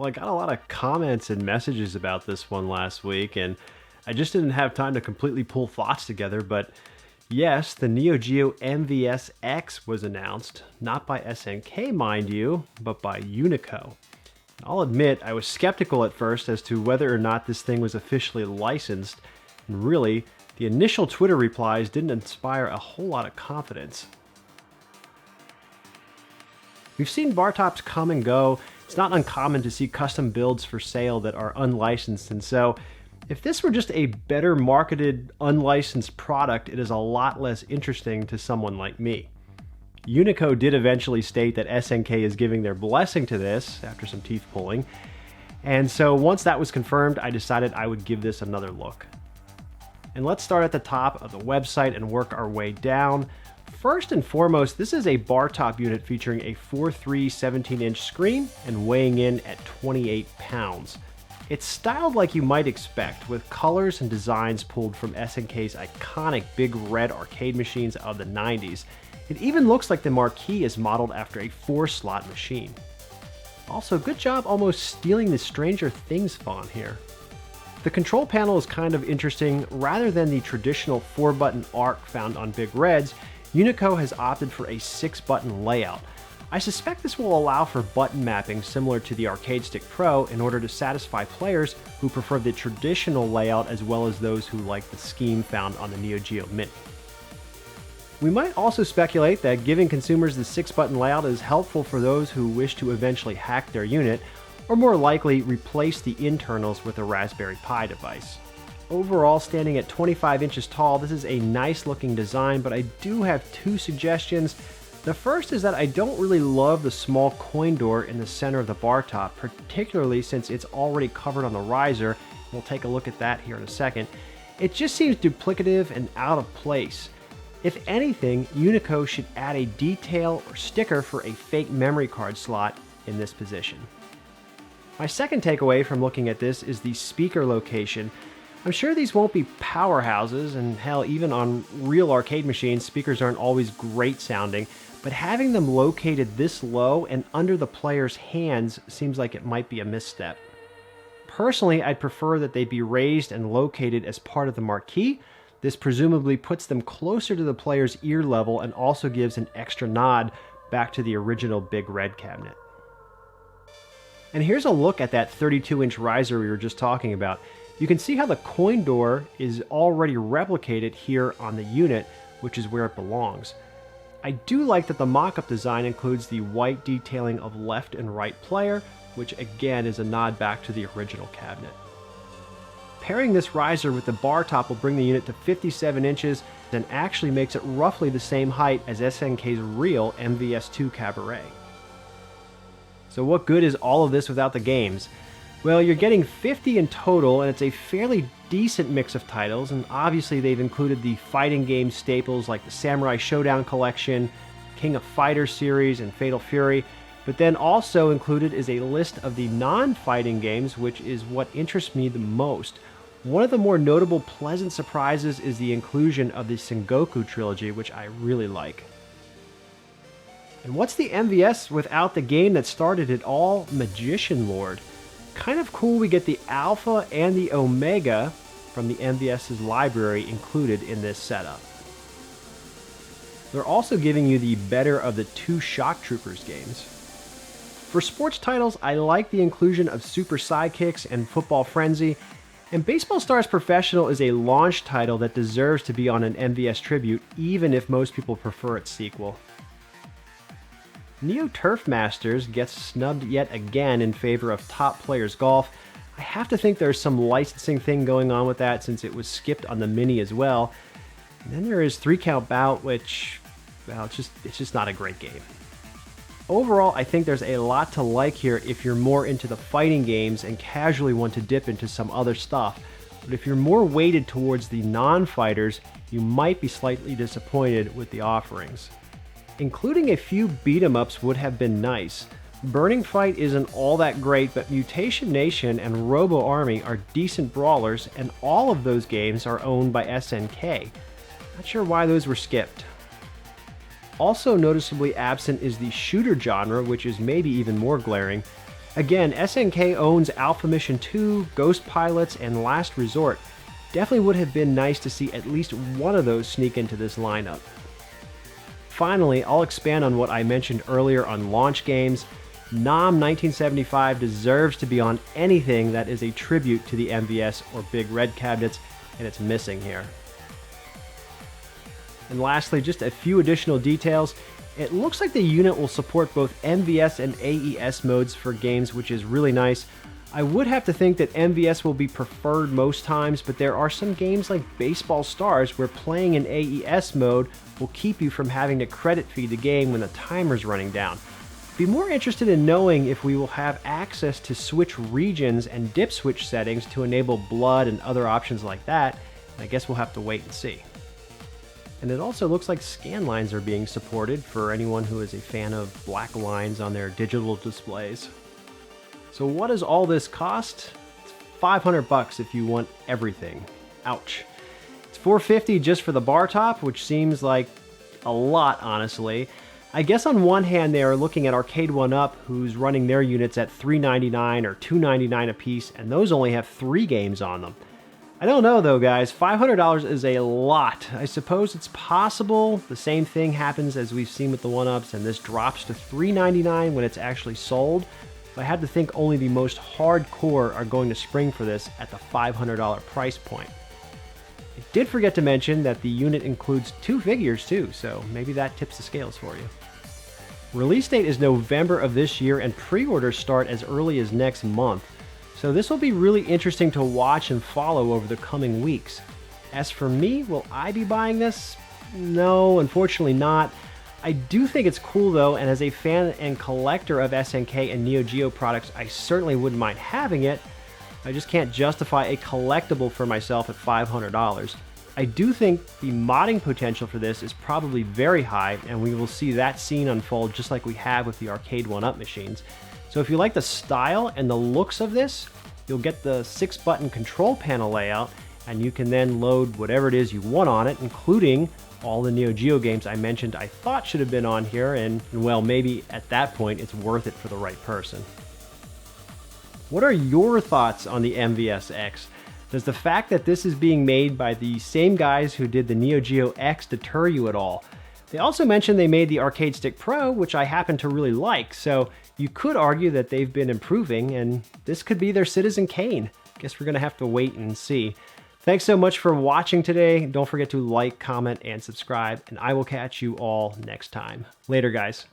Well, I got a lot of comments and messages about this one last week, and I just didn't have time to completely pull thoughts together, but yes, the Neo Geo MVS X was announced, not by SNK, mind you, but by Unico. I'll admit, I was skeptical at first as to whether or not this thing was officially licensed, and really, the initial Twitter replies didn't inspire a whole lot of confidence. We've seen bar tops come and go. It's not uncommon to see custom builds for sale that are unlicensed, and so if this were just a better marketed, unlicensed product, it is a lot less interesting to someone like me. Unico did eventually state that SNK is giving their blessing to this after some teeth pulling, and so once that was confirmed, I decided I would give this another look. And let's start at the top of the website and work our way down. First and foremost, this is a bar top unit featuring a 4.3 17-inch screen and weighing in at 28 pounds. It's styled like you might expect, with colors and designs pulled from SNK's iconic big red arcade machines of the 90s. It even looks like the marquee is modeled after a 4-slot machine. Also, good job almost stealing the Stranger Things font here. The control panel is kind of interesting. Rather than the traditional 4-button arc found on big reds, Unico has opted for a 6-button layout. I suspect this will allow for button mapping similar to the Arcade Stick Pro in order to satisfy players who prefer the traditional layout as well as those who like the scheme found on the Neo Geo Mini. We might also speculate that giving consumers the 6-button layout is helpful for those who wish to eventually hack their unit, or more likely replace the internals with a Raspberry Pi device. Overall, standing at 25 inches tall, this is a nice looking design, but I do have two suggestions. The first is that I don't really love the small coin door in the center of the bar top, particularly since it's already covered on the riser. We'll take a look at that here in a second. It just seems duplicative and out of place. If anything, Unico should add a detail or sticker for a fake memory card slot in this position. My second takeaway from looking at this is the speaker location. I'm sure these won't be powerhouses, and hell, even on real arcade machines, speakers aren't always great sounding, but having them located this low and under the player's hands seems like it might be a misstep. Personally, I'd prefer that they be raised and located as part of the marquee. This presumably puts them closer to the player's ear level and also gives an extra nod back to the original Big Red cabinet. And here's a look at that 32-inch riser we were just talking about. You can see how the coin door is already replicated here on the unit, which is where it belongs. I do like that the mock-up design includes the white detailing of left and right player, which again is a nod back to the original cabinet. Pairing this riser with the bar top will bring the unit to 57 inches and actually makes it roughly the same height as SNK's real MVS2 Cabaret. So what good is all of this without the games? Well, you're getting 50 in total, and it's a fairly decent mix of titles, and obviously they've included the fighting game staples like the Samurai Showdown Collection, King of Fighters series, and Fatal Fury, but then also included is a list of the non-fighting games, which is what interests me the most. One of the more notable pleasant surprises is the inclusion of the Sengoku Trilogy, which I really like. And what's the MVS without the game that started it all? Magician Lord. Kind of cool we get the Alpha and the Omega from the MVS's library included in this setup. They're also giving you the better of the two Shock Troopers games. For sports titles, I like the inclusion of Super Sidekicks and Football Frenzy, and Baseball Stars Professional is a launch title that deserves to be on an MVS tribute, even if most people prefer its sequel. Neo Turf Masters gets snubbed yet again in favor of Top Players Golf. I have to think there's some licensing thing going on with that since it was skipped on the Mini as well. And then there is 3 Count Bout, which, well, it's just not a great game. Overall, I think there's a lot to like here if you're more into the fighting games and casually want to dip into some other stuff. But if you're more weighted towards the non-fighters, you might be slightly disappointed with the offerings. Including a few beat-em-ups would have been nice. Burning Fight isn't all that great, but Mutation Nation and Robo Army are decent brawlers, and all of those games are owned by SNK. Not sure why those were skipped. Also noticeably absent is the shooter genre, which is maybe even more glaring. Again, SNK owns Alpha Mission 2, Ghost Pilots, and Last Resort. Definitely would have been nice to see at least one of those sneak into this lineup. Finally, I'll expand on what I mentioned earlier on launch games. NOM 1975 deserves to be on anything that is a tribute to the MVS or Big Red cabinets, and it's missing here. And lastly, just a few additional details. It looks like the unit will support both MVS and AES modes for games, which is really nice. I would have to think that MVS will be preferred most times, but there are some games like Baseball Stars where playing in AES mode will keep you from having to credit feed the game when the timer's running down. Be more interested in knowing if we will have access to switch regions and dip switch settings to enable blood and other options like that. I guess we'll have to wait and see. And it also looks like scan lines are being supported for anyone who is a fan of black lines on their digital displays. So what does all this cost? It's $500 if you want everything. Ouch. It's $450 just for the bar top, which seems like a lot, honestly. I guess on one hand they are looking at Arcade 1-Up, who's running their units at $399 or $299 a piece, and those only have 3 games on them. I don't know though, guys. $500 is a lot. I suppose it's possible the same thing happens as we've seen with the 1-Ups, and this drops to $399 when it's actually sold. But I had to think only the most hardcore are going to spring for this at the $500 price point. I did forget to mention that the unit includes 2 figures too, so maybe that tips the scales for you. Release date is November of this year, and pre-orders start as early as next month. So this will be really interesting to watch and follow over the coming weeks. As for me, will I be buying this? No, unfortunately not. I do think it's cool though, and as a fan and collector of SNK and Neo Geo products, I certainly wouldn't mind having it. I just can't justify a collectible for myself at $500. I do think the modding potential for this is probably very high, and we will see that scene unfold just like we have with the Arcade 1-Up machines. So if you like the style and the looks of this, you'll get the 6-button control panel layout, and you can then load whatever it is you want on it, including all the Neo Geo games I mentioned I thought should have been on here, and well, maybe at that point it's worth it for the right person. What are your thoughts on the MVSX? Does the fact that this is being made by the same guys who did the Neo Geo X deter you at all? They also mentioned they made the Arcade Stick Pro, which I happen to really like, so you could argue that they've been improving, and this could be their Citizen Kane. Guess we're gonna have to wait and see. Thanks so much for watching today. Don't forget to like, comment, and subscribe, and I will catch you all next time. Later, guys.